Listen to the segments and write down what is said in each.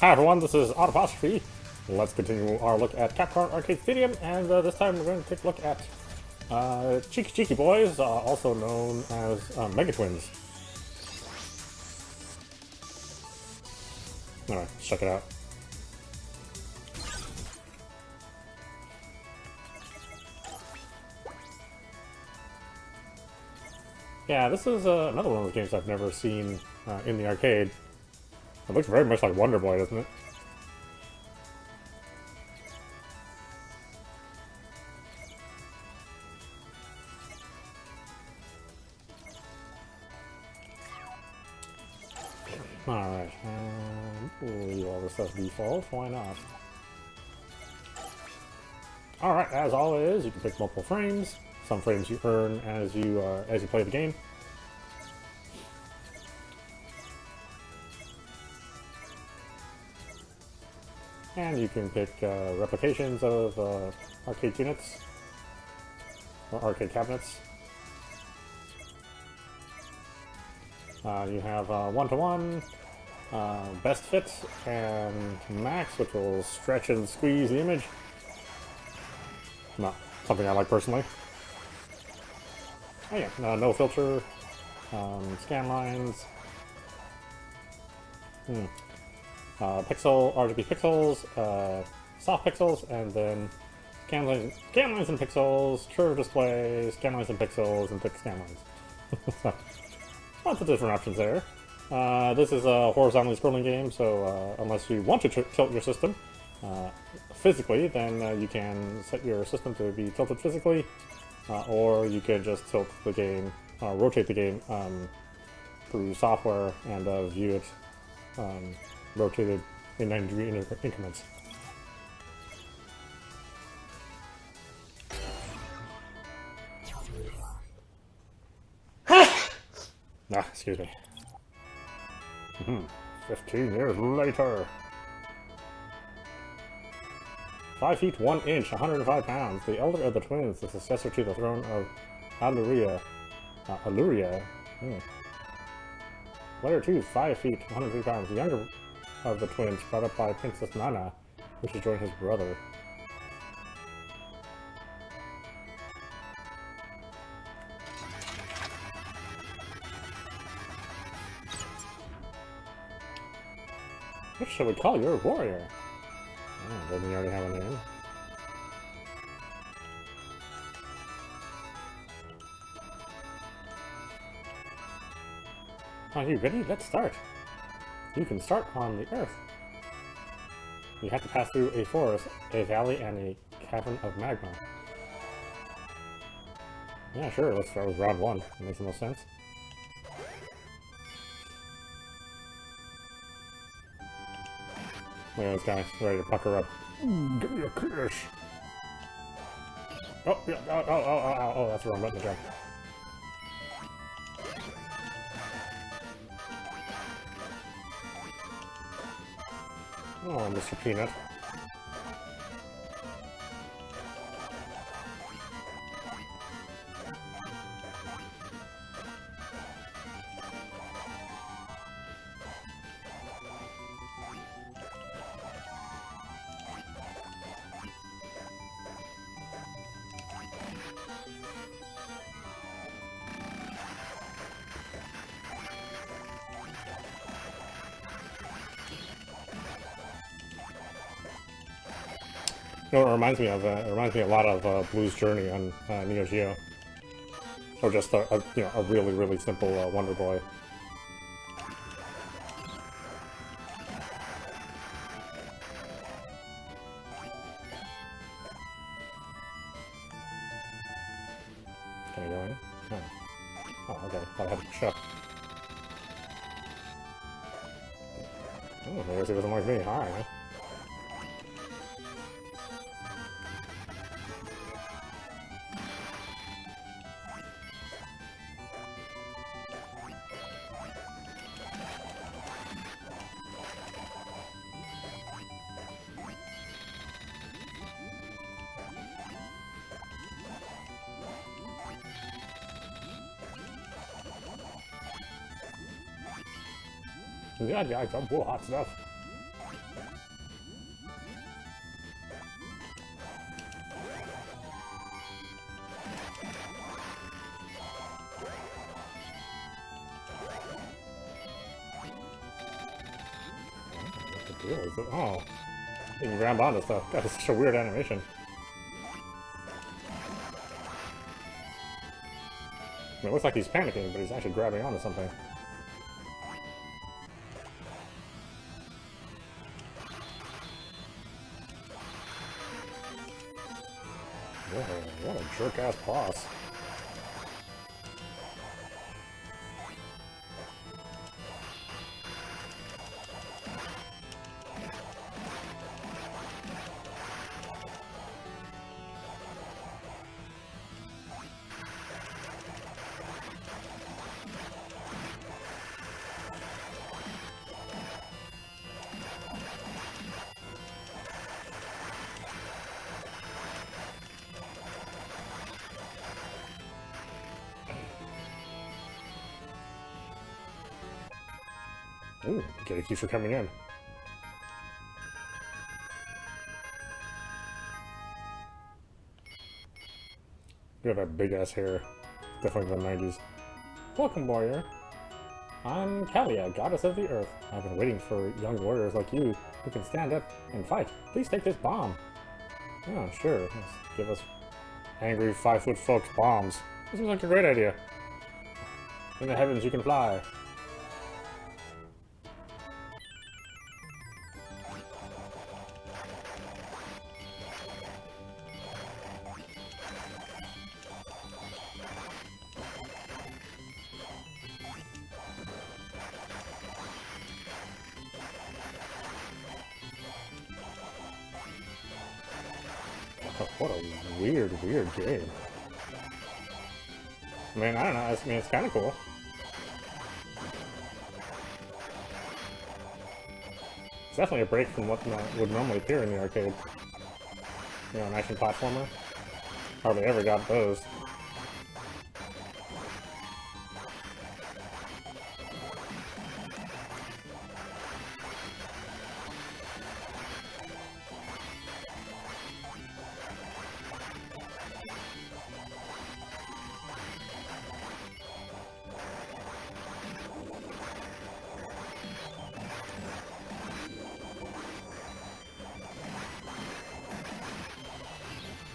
Hi everyone, this is audap. Let's continue our look at Capcom Arcade Stadium, and this time we're going to take a look at Cheeky Cheeky Boys, also known as Mega Twins. Alright, let's check it out. Yeah, this is another one of those games I've never seen in the arcade. It looks very much like Wonder Boy, doesn't it? Alright, we'll leave all this as default, why not? Alright, as always, you can pick multiple frames. Some frames you earn as you play the game. And you can pick replications of arcade units, or arcade cabinets. You have one-to-one, best fit, and max, which will stretch and squeeze the image. Not something I like personally. Oh yeah, no filter, scan lines, pixel, RGB pixels, soft pixels, and then scan lines and pixels, curve display, scan lines and pixels, and thick scan lines. So, lots of different options there. This is a horizontally scrolling game, so unless you want to tilt your system physically, then you can set your system to be tilted physically, or you can just tilt the game, rotate the game through software and view it rotated in 90-degree increments. Excuse me. 15 years later. 5 feet 1 inch, 105 pounds. The elder of the twins, the successor to the throne of Aluria. Player 2, 5 feet, 103 pounds. The younger of the twins, brought up by Princess Nana, who should join his brother. What shall we call your warrior? Oh, doesn't he already have a name? Are you ready? Let's start. You can start on the earth. You have to pass through a forest, a valley, and a cavern of magma. Yeah, sure, let's start with round 1. That makes the most sense. Look at this guy, ready to pucker up. Give me a kiss! Oh, yeah, oh, that's the wrong button to jump. Oh, Mr. Peanut. You know what it reminds me of? It reminds me a lot of Blues Journey on Neo Geo. Or just a really, really simple Wonder Boy. Can I go in? No. Oh, okay. Thought I had to push up. Oh, I guess he doesn't like me. Hi. Yeah, some cool hot stuff. wheels. Oh, you can grab onto stuff. God, it's such a weird animation. I mean, it looks like he's panicking, but he's actually grabbing onto something. Whoa, what a jerk-ass boss. Ooh, get a key for coming in. You have that big ass hair. Definitely the 90s. Welcome, warrior. I'm Kalia, goddess of the earth. I've been waiting for young warriors like you who can stand up and fight. Please take this bomb. Oh, sure. Let's give us angry 5-foot folks bombs. This seems like a great idea. In the heavens you can fly. What a weird game. I mean, I don't know. I mean, it's kind of cool. It's definitely a break from what would normally appear in the arcade. You know, an action platformer. Hardly ever got those.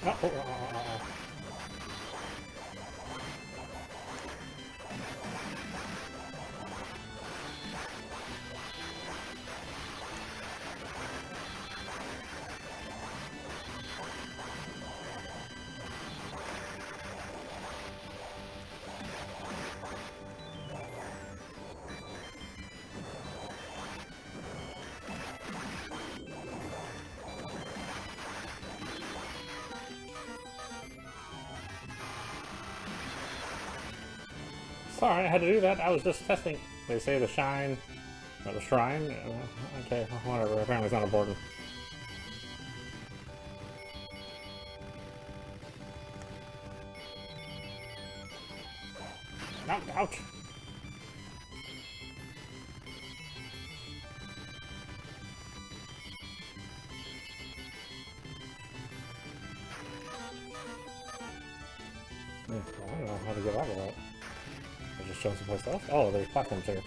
Oh. Sorry, I had to do that. I was just testing. They say the shine, or the shrine. Okay, whatever. Apparently it's not important. Ouch! I don't know how to get out of that. I just show someplace else? Oh, there's platforms here.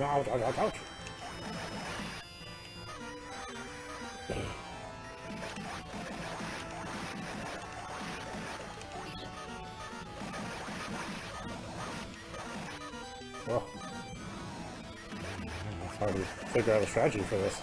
Ouch, ouch, ouch, ouch. Well, it's hard to figure out a strategy for this.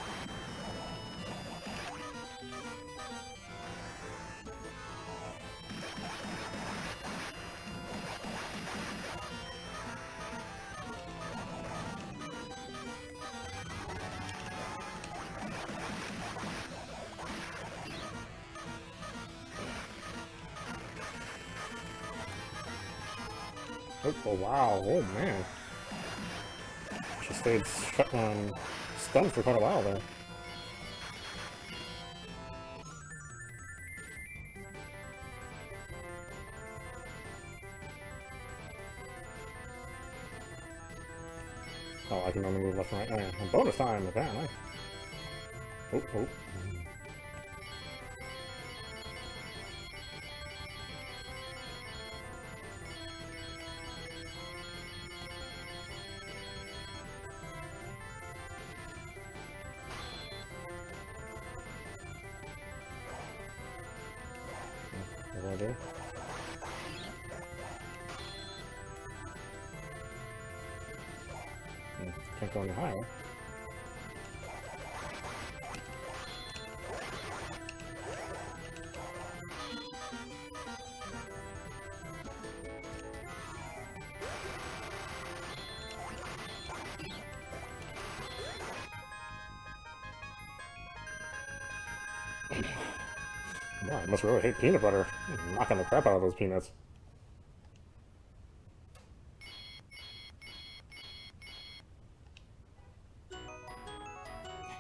Oh wow, oh man. She stayed stunned for quite a while there. Oh, I can only move left and right. Oh, bonus time, apparently. Oh, oh. What do I do? Can't go any higher. Wow, I must really hate peanut butter. I'm knocking the crap out of those peanuts.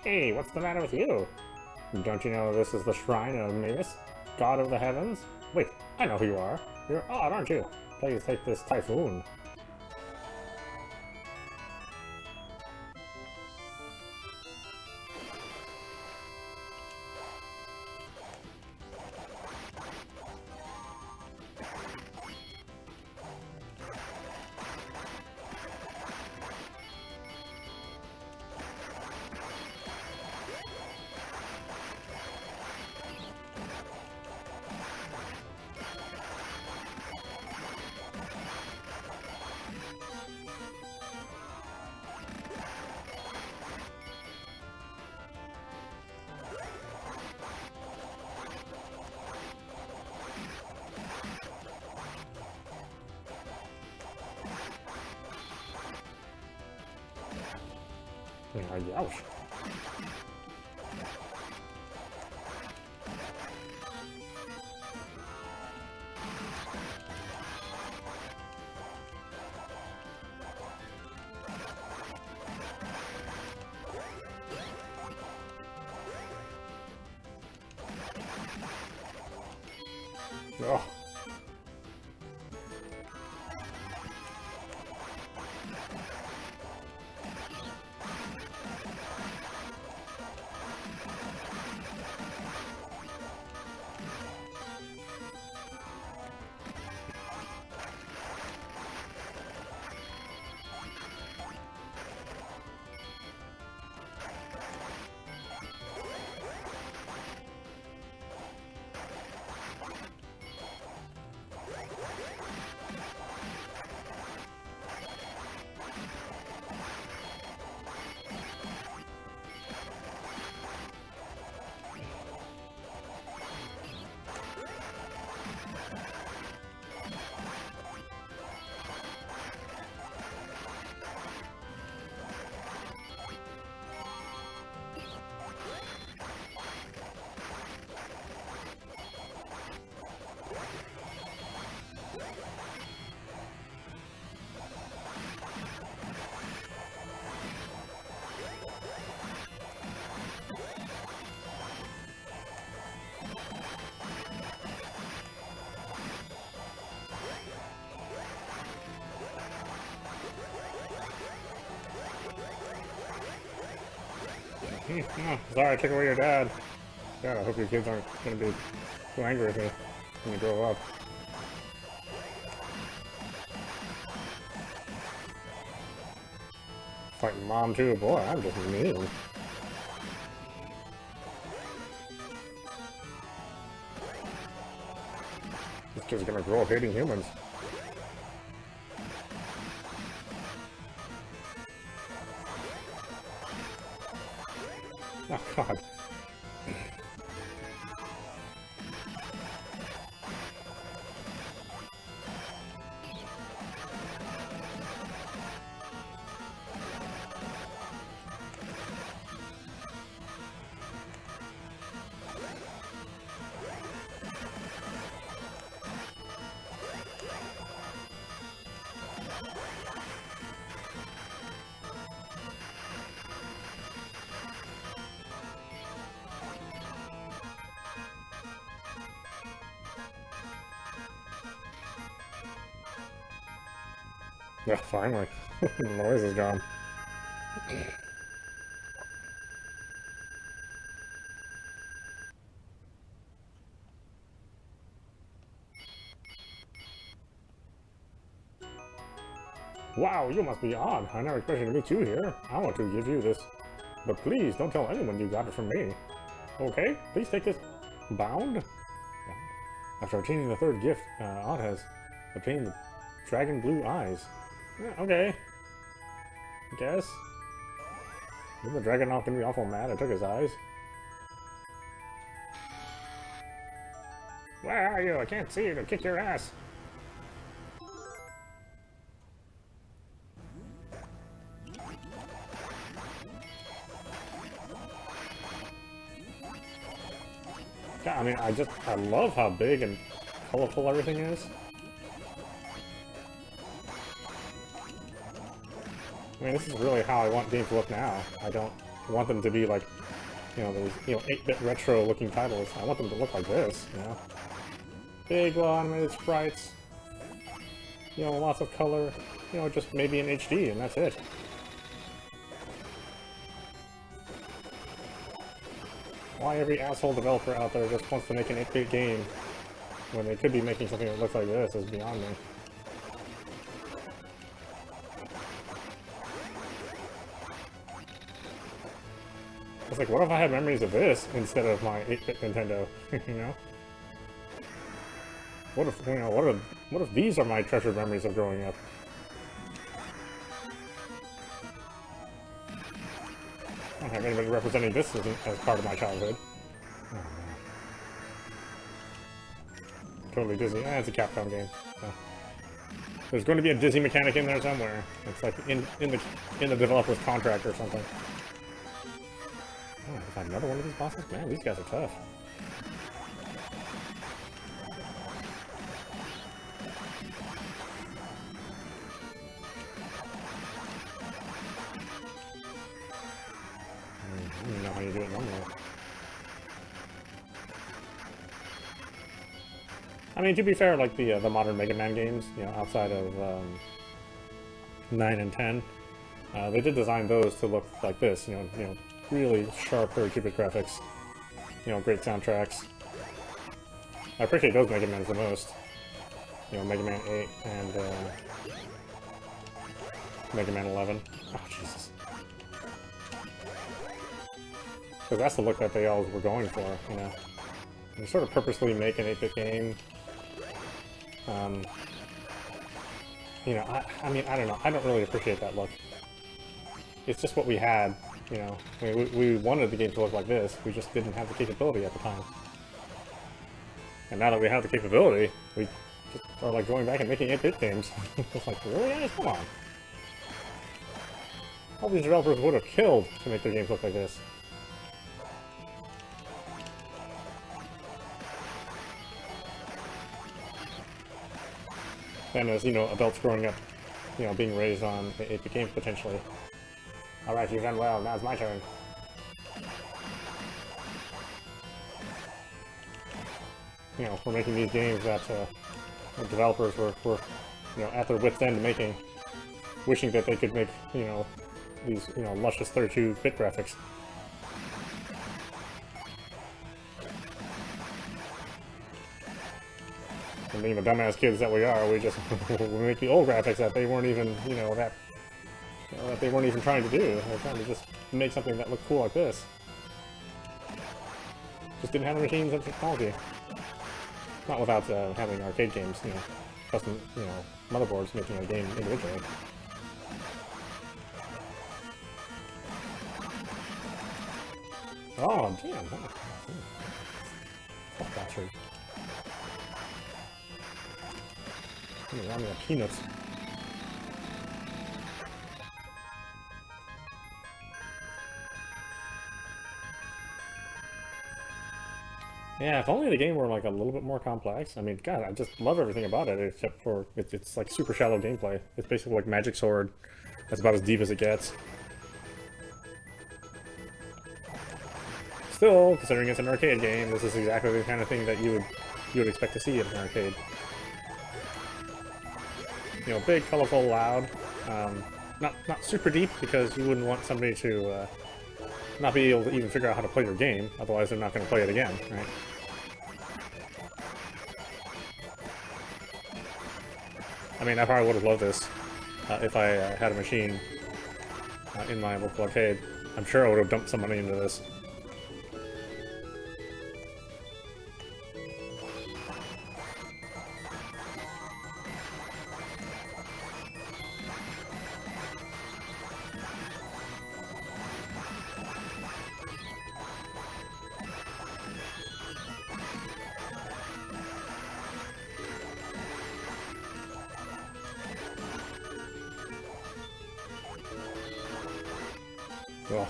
Hey, what's the matter with you? Don't you know this is the shrine of Midas, god of the heavens? Wait, I know who you are. You're odd, aren't you? Please take this typhoon. Ouch. Oh. Oh, sorry, I took away your dad. God, I hope your kids aren't going to be too angry with me when you grow up. Fighting mom too, boy, I'm just mean. This kid's gonna grow up hating humans. Oh god. Yeah, finally. The noise is gone. Wow, you must be odd. I never expected to meet you here. I want to give you this. But please, don't tell anyone you got it from me. Okay, please take this. Bound? Yeah. After obtaining the third gift, Odd has obtained the dragon blue eyes. Yeah, okay. I guess. Isn't the dragon not gonna be awful mad I took his eyes? Where are you? I can't see you to kick your ass. Yeah, I mean, I love how big and colorful everything is. I mean, this is really how I want games to look now. I don't want them to be like, you know, those, 8-bit retro looking titles. I want them to look like this, you know? Big, well animated sprites. You know, lots of color. You know, just maybe in HD, and that's it. Why every asshole developer out there just wants to make an 8-bit game when they could be making something that looks like this is beyond me. It's like, what if I had memories of this instead of my 8-bit Nintendo, you know? What if, you know, what if these are my treasured memories of growing up? I don't have anybody representing this as part of my childhood. Oh, man. Totally Disney. It's a Capcom game. So. There's going to be a Disney mechanic in there somewhere. It's like in the developer's contract or something. Oh, is that another one of these bosses? Man, these guys are tough. I don't know how you do it normally. I mean, to be fair, like the modern Mega Man games, you know, outside of 9 and 10, they did design those to look like this. You know, really sharp, very cupid graphics. You know, great soundtracks. I appreciate those Mega Mans the most. You know, Mega Man 8 and Mega Man 11. Oh, Jesus. Because that's the look that they always were going for, you know. You sort of purposely make an 8-bit game. You know, I mean, I don't know. I don't really appreciate that look. It's just what we had, you know. I mean, we wanted the game to look like this. We just didn't have the capability at the time. And now that we have the capability, we just are like going back and making 8-bit games. It's like, really, guys? Come on. All these developers would have killed to make their games look like this. And as, you know, adults growing up, you know, being raised on 8-bit games potentially. Alright, you've done well, now it's my turn. You know, we're making these games that the developers were, you know, at their wits' end making, wishing that they could make, you know, these, you know, luscious 32-bit graphics. And being the dumbass kids that we are, we just we make the old graphics that they weren't even, you know, that they weren't even trying to do. They're trying to just make something that looked cool like this. Just didn't have the machines and technology. Not without having arcade games, you know, custom, you know, motherboards making a game individually. Oh, damn. Fuck bastard. Around me like peanuts. Yeah, if only the game were like a little bit more complex. I mean, God, I just love everything about it, except for it's like super shallow gameplay. It's basically like Magic Sword. That's about as deep as it gets. Still, considering it's an arcade game, this is exactly the kind of thing that you would expect to see in an arcade. you know, big, colorful, loud. Not super deep, because you wouldn't want somebody to not be able to even figure out how to play your game. Otherwise, they're not going to play it again, right? I mean, I probably would have loved this if I had a machine in my local arcade. I'm sure I would have dumped some money into this. Ugh.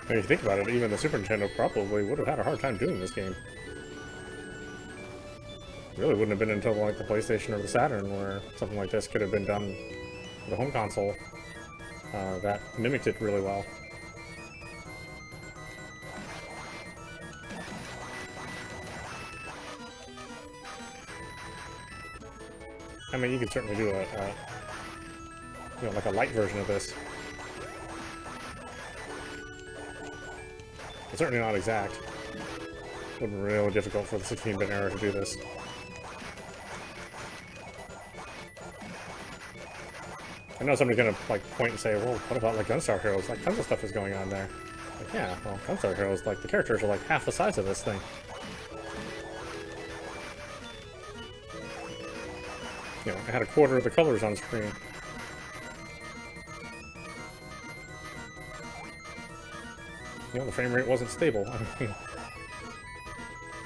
When you think about it, even the Super Nintendo probably would have had a hard time doing this game. Really wouldn't have been until like the PlayStation or the Saturn where something like this could have been done with a home console that mimicked it really well. I mean, you could certainly do a you know, like a light version of this. It's certainly not exact. It would be really difficult for the 16-bit era to do this. I know somebody's gonna like point and say, "Well, what about like Gunstar Heroes? Like, tons of stuff is going on there." Like, yeah, well, Gunstar Heroes, like the characters are like half the size of this thing. You know, it had a quarter of the colors on screen. You know, the frame rate wasn't stable. I mean,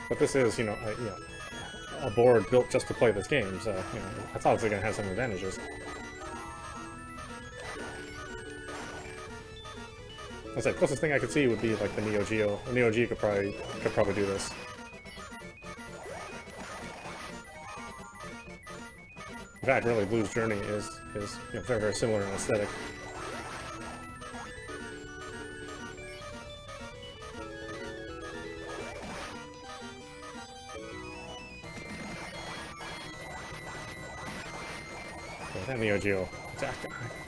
but this is, you know, a board built just to play this game, so, you know, that's obviously going to have some advantages. I said, closest thing I could see would be like the Neo Geo. The Neo Geo could probably do this. In fact, really, Blues Journey is you know, very, very similar in aesthetic. That Neo Geo.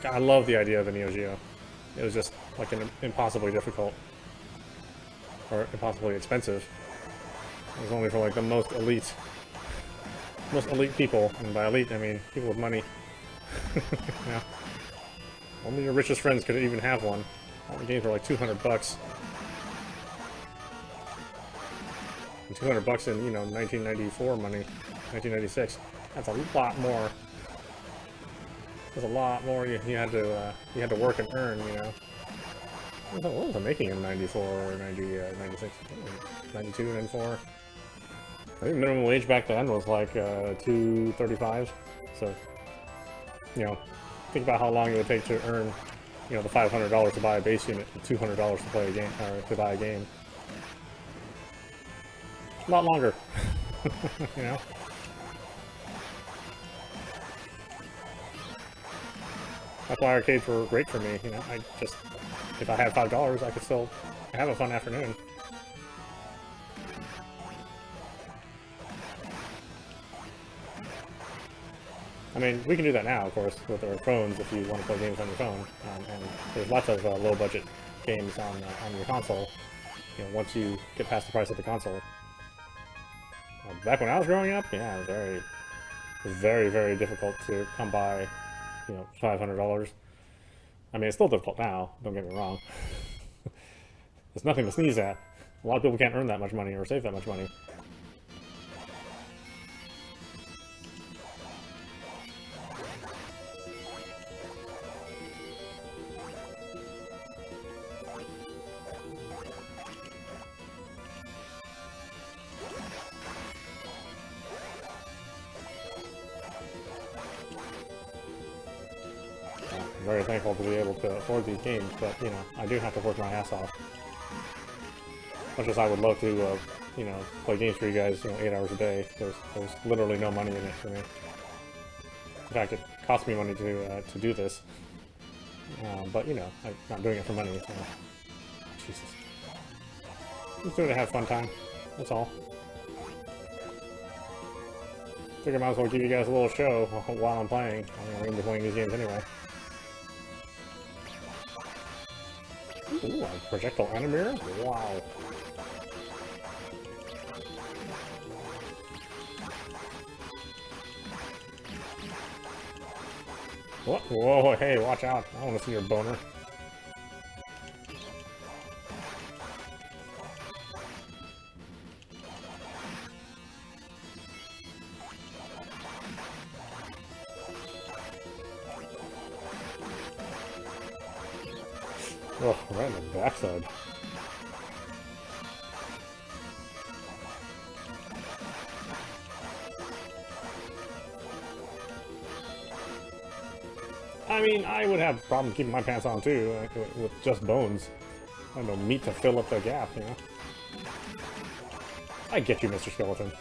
I love the idea of the Neo Geo. It was just like an impossibly difficult or impossibly expensive. It was only for like the most elite people, and by elite I mean people with money. Yeah. Only your richest friends could even have one. All the games were like $200. And $200 in, you know, 1994 money, 1996. That's a lot more. There's a lot more you had to work and earn, you know. What was I making in 94 or 90, 96, 92, 94? I think minimum wage back then was like $2.35. So, you know, think about how long it would take to earn, you know, the $500 to buy a base unit and $200 to play a game or to buy a game. A lot longer, you know. That's why arcades were great for me. You know, I just, if I had $5, I could still have a fun afternoon. I mean, we can do that now, of course, with our phones if you want to play games on your phone. And there's lots of low-budget games on your console. You know, once you get past the price of the console. Back when I was growing up, yeah, it was very, very difficult to come by, you know, $500. I mean, it's still difficult now, don't get me wrong. There's nothing to sneeze at. A lot of people can't earn that much money or save that much money. Very thankful to be able to afford these games, but, you know, I do have to work my ass off. Much as I would love to, you know, play games for you guys, you know, 8 hours a day, there's literally no money in it for me. In fact, it costs me money to do this. But, you know, I'm not doing it for money, so... Jesus. Just doing it to have fun time. That's all. Figure I might as well give you guys a little show while I'm playing. I mean, I'm gonna be playing these games anyway. Ooh, a projectile animator? Wow. What? Whoa, hey, watch out. I want to see your boner. Oh, right in the backside. I mean, I would have problems keeping my pants on too, with just bones. I don't know, meat to fill up the gap, you know? I get you, Mr. Skeleton.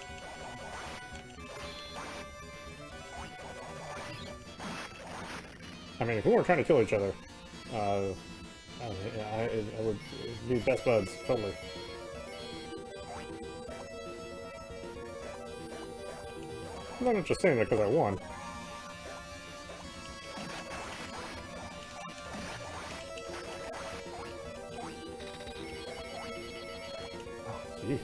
I mean, if we weren't trying to kill each other, I would be best buds, totally. I'm not just saying that because I won. Jeez.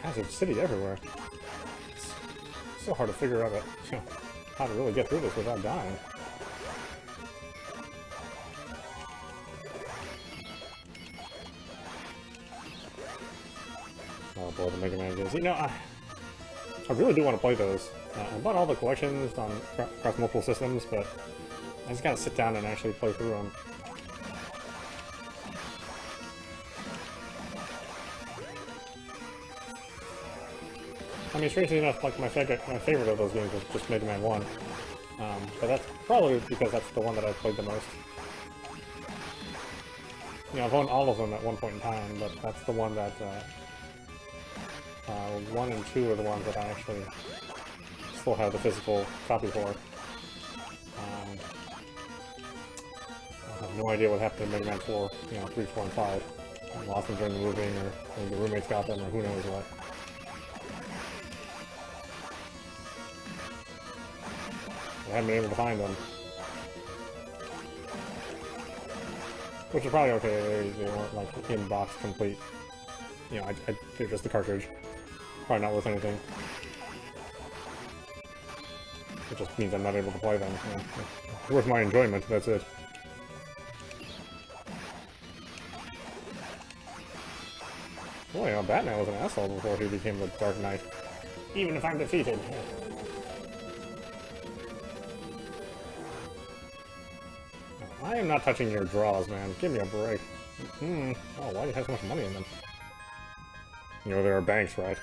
Hazard City everywhere. It's so hard to figure out how to really get through this without dying. Oh boy, the Mega Man games. You know, I really do want to play those. I bought all the collections across multiple systems, but I just gotta sit down and actually play through them. I mean, strangely enough, like my favorite of those games was just Mega Man 1. But that's probably because that's the one that I've played the most. You know, I've owned all of them at one point in time, but that's the one that, 1 and 2 are the ones that I actually still have the physical copy for. I have no idea what happened to Mega Man 4, you know, 3, 4, and 5. I lost them during the moving, or maybe the roommates got them, or who knows what. I haven't been able to find them. Which is probably okay, they weren't like in-box complete. You know, they're just the cartridge. Probably not worth anything. It just means I'm not able to play them. You know, it's worth my enjoyment, that's it. Boy, you know, Batman was an asshole before he became the Dark Knight. Even if I'm defeated. I am not touching your draws, man. Give me a break. Oh, why do you have so much money in them? You know, there are banks, right?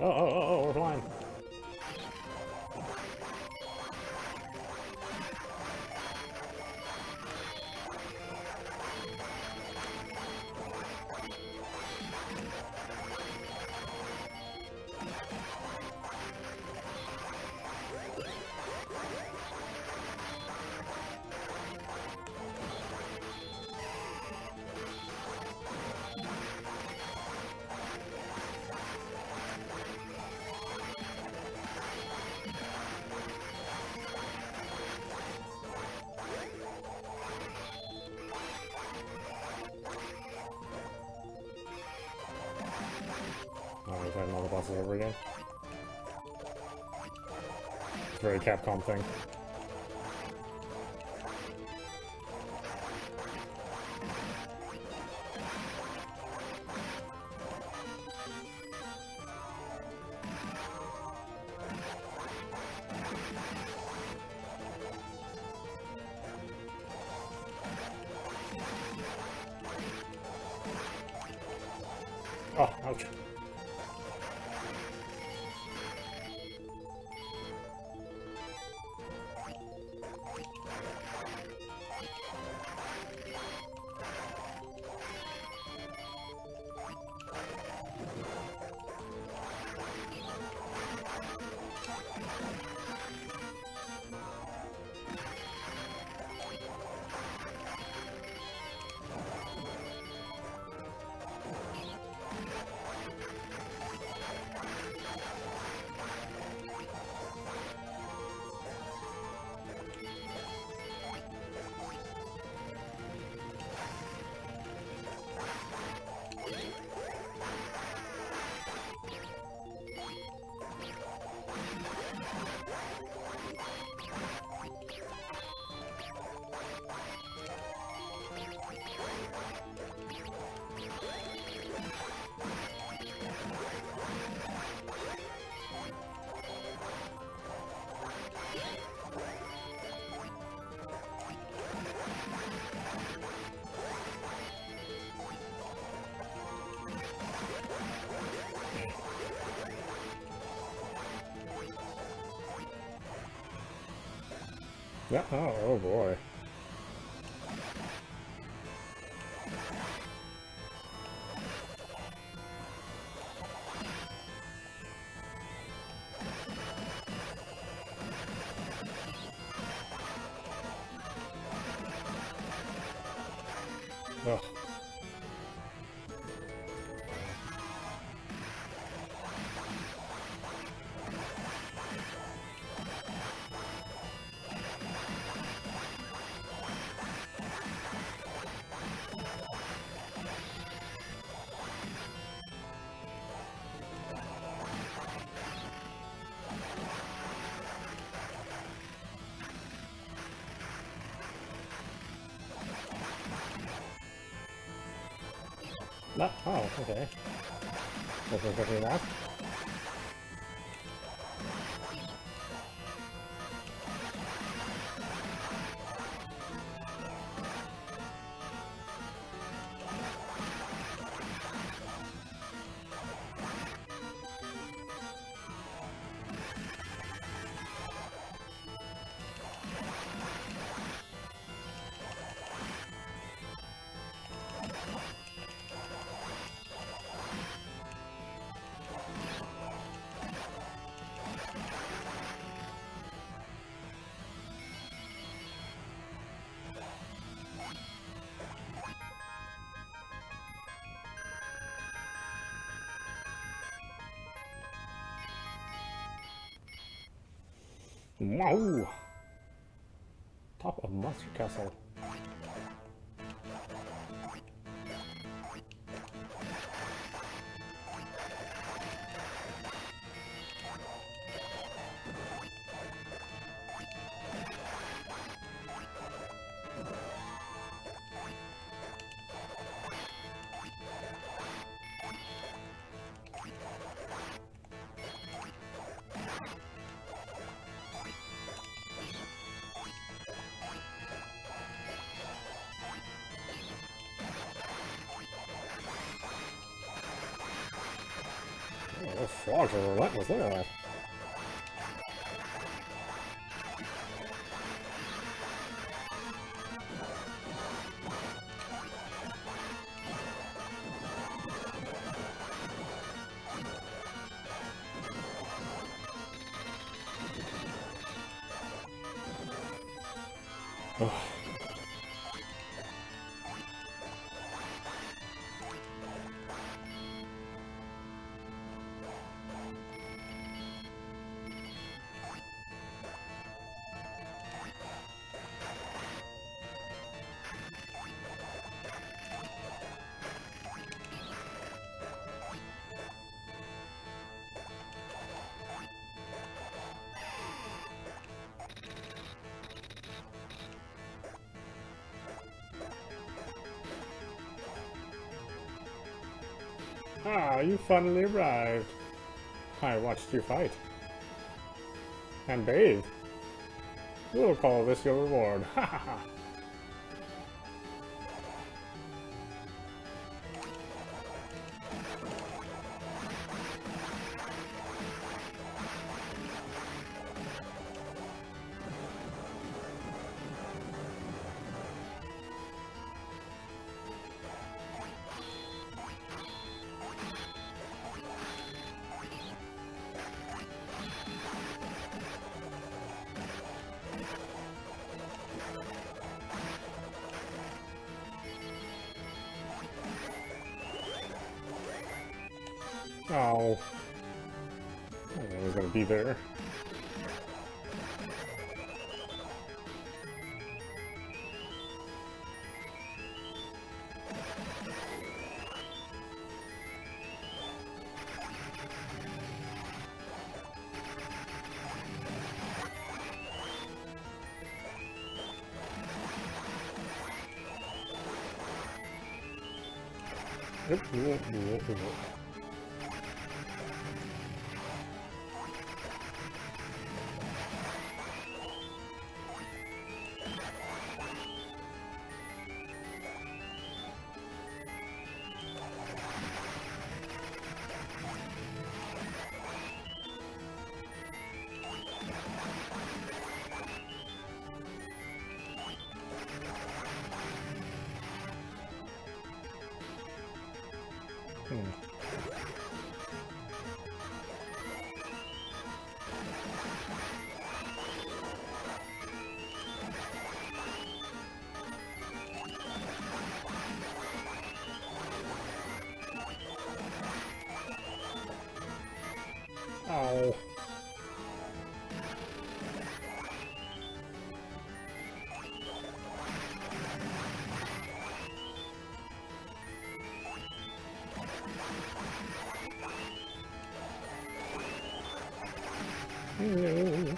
Oh, we're flying. Oh, we're fighting all the bosses over again. It's a very Capcom thing. Oh, ouch. Yeah, oh boy. Ugh. No, oh, okay. Wasn't expecting that. Wow! Top of Monster Castle. Oh, those frogs are relentless, look at that. Ugh. Ah, you finally arrived. I watched you fight. And bathe. We'll call this your reward. Ha ha ha. Oh. I didn't know he was gonna be there. Oh. No.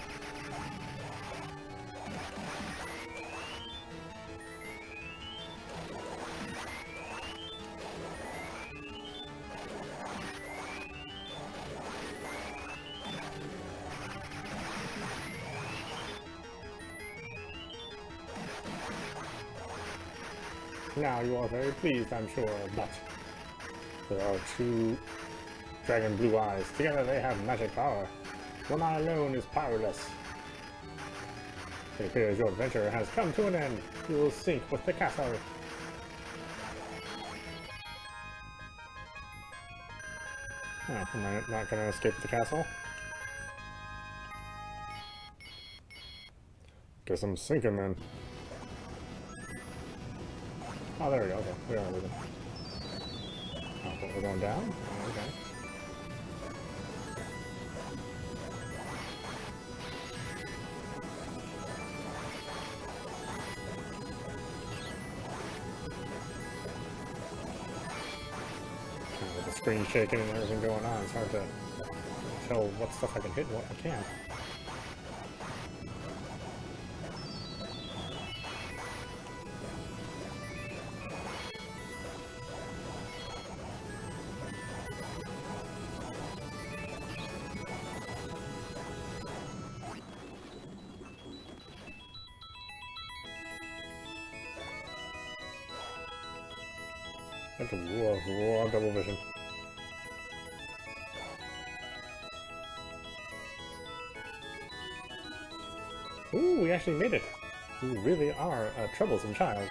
Now you are very pleased, I'm sure, but there are two dragon blue eyes. Together they have magic power. One eye alone is powerless. It appears your adventure has come to an end. You will sink with the castle. Oh, am I not going to escape the castle? Guess I'm sinking then. Oh, there we go. Okay, we are leaving. Oh, but we're going down? Oh, okay. With the screen shaking and everything going on, it's hard to tell what stuff I can hit and what I can't. Whoa, double vision. Ooh, we actually made it. You really are a troublesome child.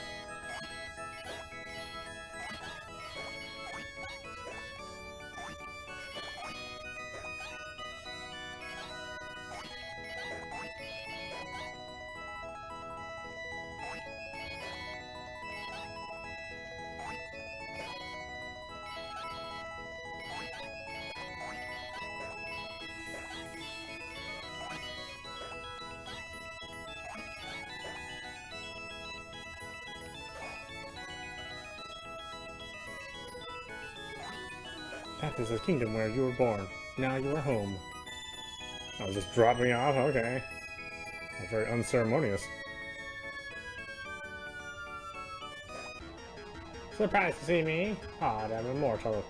That is the kingdom where you were born. Now you are home. Oh, just drop me off? Okay. That's very unceremonious. Surprised to see me? Odd, I'm immortal.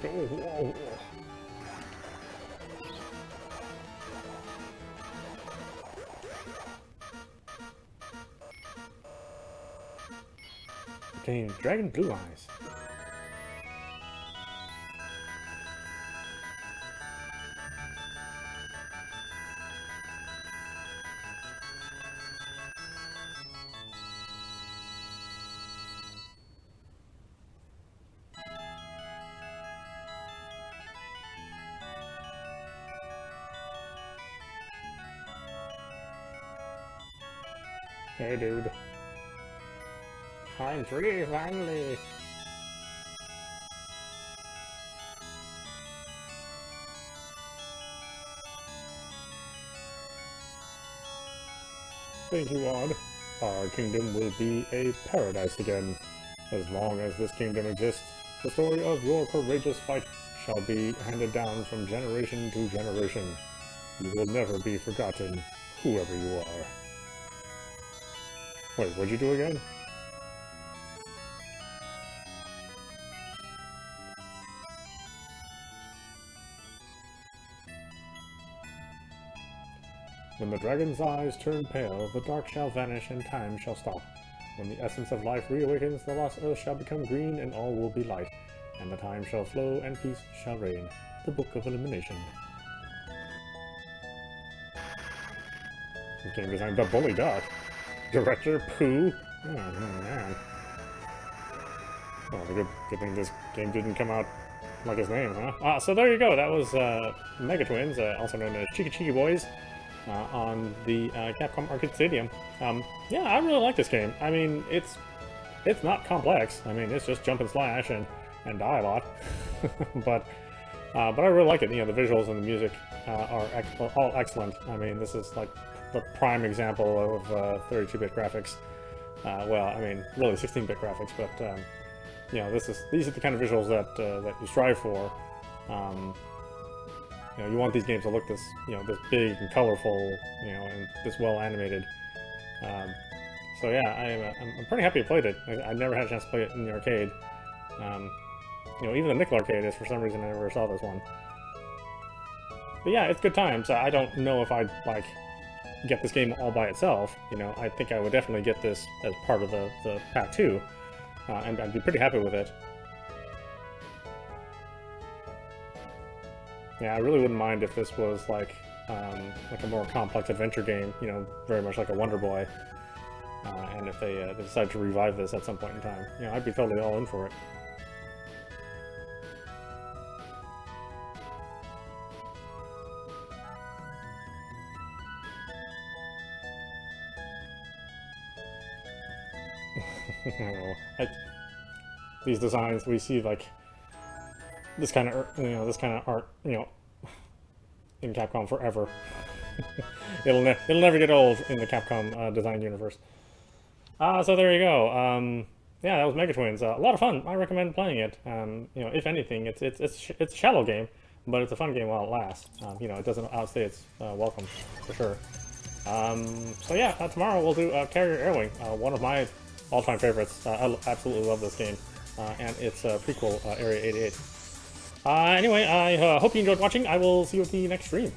Whoa. Obtain dragon blue eyes. Hey, dude. I'm free, finally! Thank you, Odd. Our kingdom will be a paradise again. As long as this kingdom exists, the story of your courageous fight shall be handed down from generation to generation. You will never be forgotten, whoever you are. Wait, what'd you do again? When the dragon's eyes turn pale, the dark shall vanish and time shall stop. When the essence of life reawakens, the lost earth shall become green and all will be light, and the time shall flow and peace shall reign. The Book of Elimination. Game designed by Bully Duck. Director Pooh. Oh man. Well, the good thing this game didn't come out like his name, huh? So there you go. That was Mega Twins, also known as Cheeky Cheeky Boys, on the Capcom Arcade Stadium. Yeah, I really like this game. I mean, it's not complex. I mean, it's just jump and slash and die a lot. but I really like it. You know, the visuals and the music are all excellent. I mean, this is like the prime example of 32-bit graphics. Well, I mean, really 16-bit graphics, but you know, these are the kind of visuals that you strive for. You know, you want these games to look this, you know, this big and colorful, you know, and this well animated. So yeah, I'm pretty happy I played it. I never had a chance to play it in the arcade. You know, even the Nickel arcade is, for some reason, I never saw this one. But yeah, it's good times. I don't know if I'd like get this game all by itself. You know, I think I would definitely get this as part of the pack 2, and I'd be pretty happy with it. Yeah, I really wouldn't mind if this was like a more complex adventure game, you know, very much like a Wonder Boy. And if they decide to revive this at some point in time, you know, I'd be totally all in for it. These designs, we see like this kind of, you know, this kind of art, you know, in Capcom forever. it'll never get old in the Capcom design universe. So there you go. Yeah, that was Mega Twins. A lot of fun. I recommend playing it. You know, if anything, it's a shallow game, but it's a fun game while it lasts. You know, it doesn't outstay its welcome for sure. So yeah, tomorrow we'll do Carrier Airwing, one of my all-time favorites. I absolutely love this game, and its prequel, Area 88. Anyway, I hope you enjoyed watching. I will see you at the next stream.